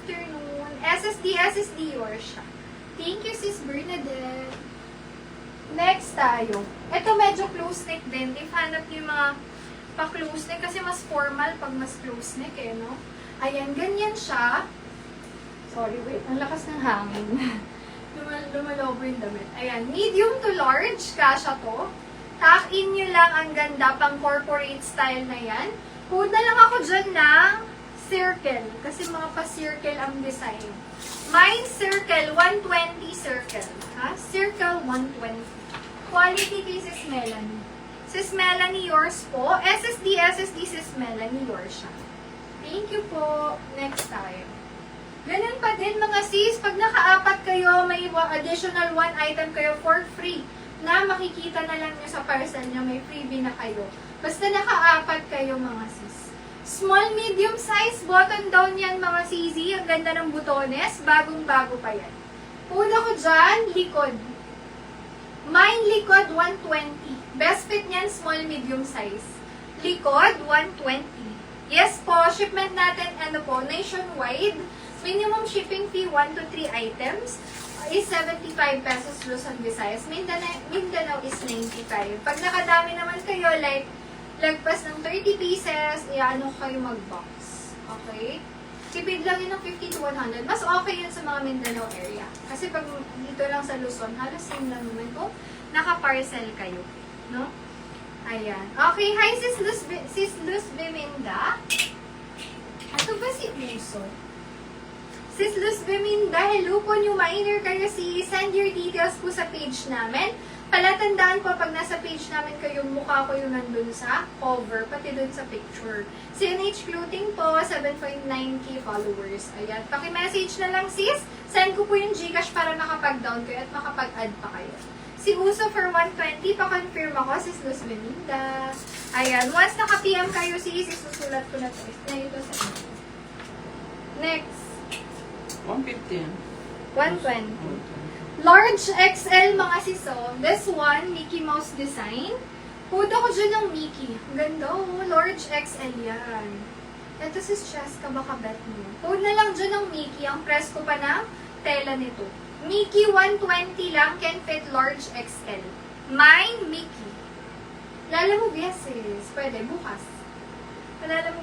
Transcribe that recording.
afternoon. SSD yours siya. Thank you, Sis Bernadette. Next tayo. Ito medyo close neck din. If hanap niyo yung mga pa-close neck, kasi mas formal pag mas close neck eh, no? Ayan, ganyan siya. Sorry, wait. Ang lakas ng hangin. Lumalobo yung damit. Ayan, medium to large, kasha to. Tuck-in nyo lang, ang ganda, pang corporate style na yan. Put na lang ako dyan ng circle, kasi mga pa-circle ang design. Mine circle, 120 circle. Ha? Circle, 120. Quality kay Sis Melanie. Sis Melanie, yours po. SSD, Sis Melanie, yours siya. Thank you po. Next tayo. Ganun pa din mga sis, pag naka-apat kayo, may additional 1 item kayo for free na makikita na lang nyo sa parcel nyo, may freebie na kayo. Basta naka-apat kayo mga sis. Small, medium size, button down yan mga sisi. Ang ganda ng butones, bagong-bago pa yan. Una ko dyan, likod. Mine likod, 120. Best fit niyan, small, medium size. Likod, 120. Yes po, shipment natin, ano po, nationwide. Minimum shipping fee, 1 to 3 items is 75 pesos Luzon, Visayas. Mindanao is 95. Pag nakadami naman kayo, like, lagpas ng 30 pieces, iaano kayo mag-box. Okay? Tipid lang yun ng 50 to 100. Mas okay yun sa mga Mindanao area. Kasi pag dito lang sa Luzon, halos same lang naman kung naka-parcel kayo. No? Ayan. Okay, hi Sis Luz Beminda. Ito ba si Uso? Sis Luz Beminda, hello po, new miner kayo send your details po sa page namin. Palatandaan po, pag nasa page namin kayo, mukha ko yung nandun sa cover, pati dun sa picture. CNH Clothing po, 7.9k followers. Ayan, paki-message na lang sis. Send ko po yung Gcash para makapag-down kayo at makapag-add pa kayo. Si Uso for 120, pa-confirm ako, Sis Luz Beminda. Ayan, once naka-PM kayo sis, isusulat ko na ito sa inyo. Next. 150 yan. 120. Large XL mga siso. This one, Mickey Mouse design. Puto ko dyan ng Mickey. Ganda oh, large XL yan. Ito si Cheska, baka bet mo. Puto na lang dyan ng Mickey. Ang press ko pa ng tela nito. Mickey 120 lang, can fit large XL. Mine, Mickey. Lala mo, yes. Pwede, bukas. Lala mo,